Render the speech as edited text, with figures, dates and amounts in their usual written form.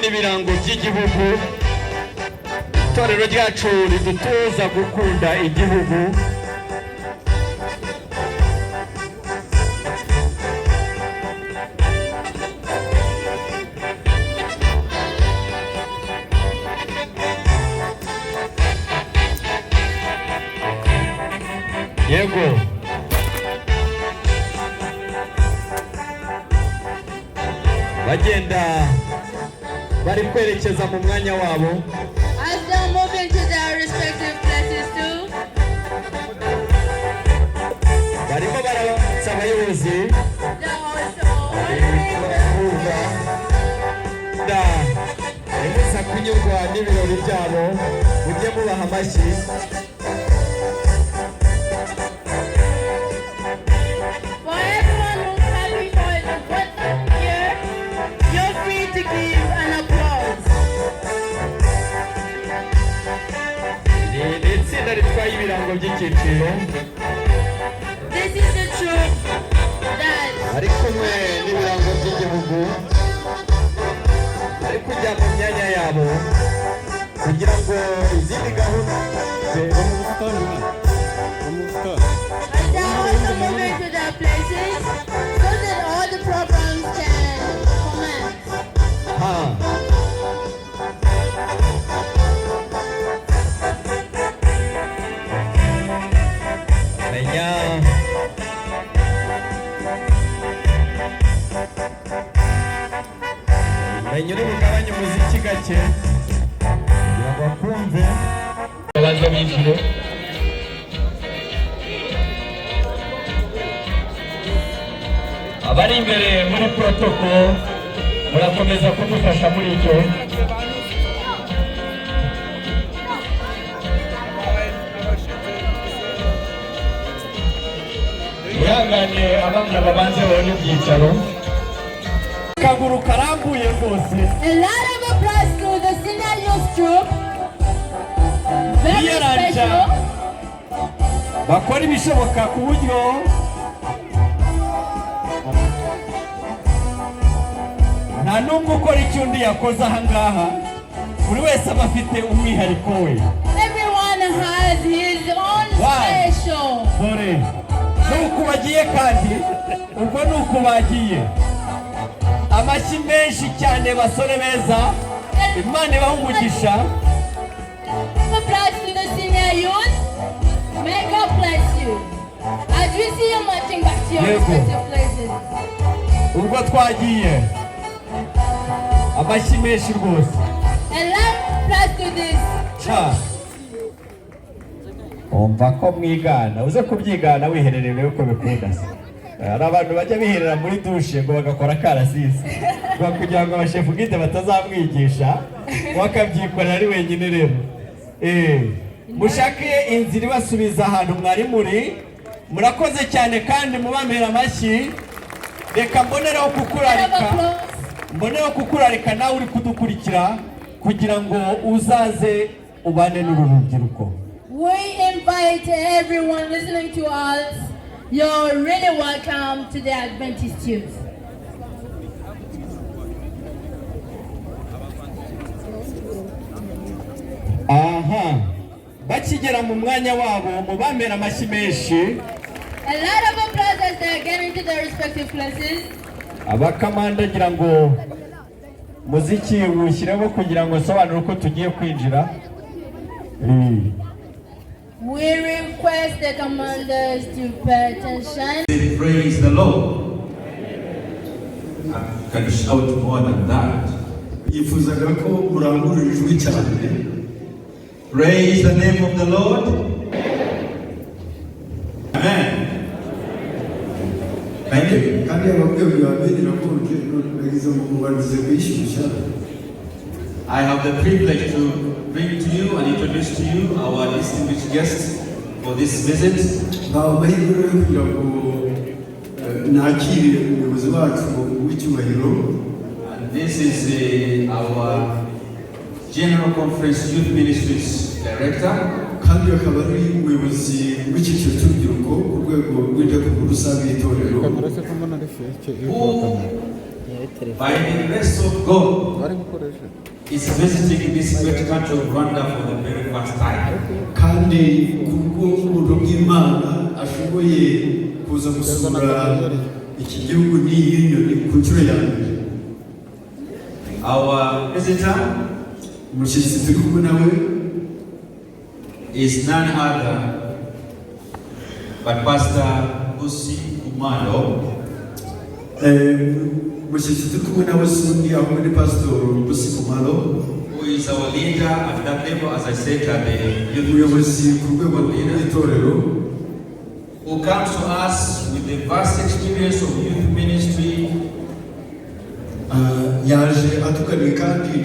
n'ibirango by'igihugu. Itorero ryacu ridutoza gukunda igihugu. Yego. Bagenda bari kwerekeza mu mwanya wabo. As they move into their respective places too. Barimo barabatsa abayobozi. Barimo kunyurwa n'ibirori byabo. Mujye mubaha amashyi. This is the troop that ari kumwe n'ibirango by'igihugu ari kujya mu myanya yabo kugira ngo izindi gahunda they are also moving to their places so that all the programs can commence. Nyuri mugabanya umuziki gake kugira ngo akumve baje binjire. Abari imbere muri protocol murakomeza kudufasha muri icyo. Ihangane abana babanze babone ibyicaro. Kaguru karambuye rwose. A lot of applause to the senior youth troop. Very special. Bakora ibishoboka ku buryo nta n'umwe ukora icyo undi yakoze aha ngaha. Buri wese aba afite umwihariko we. Everyone has his own special. Dore nuko bagiye kandi ubwo nuko bagiye. Amashyi menshi cyane basore beza. Imana ibahe umugisha. Applause to the senior youth. May God bless you. As we see you marching back to your respective places. Ubwo twagiye. Amashyi menshi rwose. A loud applause to this. Umva ko mwigana. Uze kubyigana wiherereye uko bikunda. Hari abantu bajya biherera muri dushe ngo bagakora karasisi kugira ngo abashefu bwite batazamwigisha wakabyikorera ari wenyine rero. Mushake inzira ibasubiza ahantu mwari muri. Murakoze cyane kandi mubamera amashyi. Reka mbonereho kukurarika nawe uri kudukurikira kugira ngo uzaze ubane n'uru rubyiruko. We invite everyone listening to us. You're really welcome to the Adventist Youth. Bakigera mu mwanya wabo mubamera amashyi menshi. A lot of applause as they are getting to their respective places. Abakamandagira ngo muziki ushyiremo kugira ngo sobanure uko tugiye kwinjira. We request the commanders to pay attention. Praise the Lord. I can shout more than that. Praise the name of the Lord. Amen. Thank you. I have the privilege to bring to you and introduce to you our distinguished guests for this visit. And this is our General Conference Youth Ministries Director. Who by the grace of God, is visiting this great country of Rwanda for the very first time. kandi kubw'ubuntu bw'Imana ashoboye kuza gusura iki gihugu n'iyi nyoni ku nshuro ya mbere. Our visitor Umushyitsi turi kumwe nawe is none other but Pastor Busi Kumalo. Umushyitsi turi kumwe nawe si undi ahubwo ni Pastor Busi Kumalo, Who is our leader at that level, as I said, at the youth umuyobozi ku rwego rw'itorero, who comes to us with the vast experience of youth ministry. yaje atuganye kandi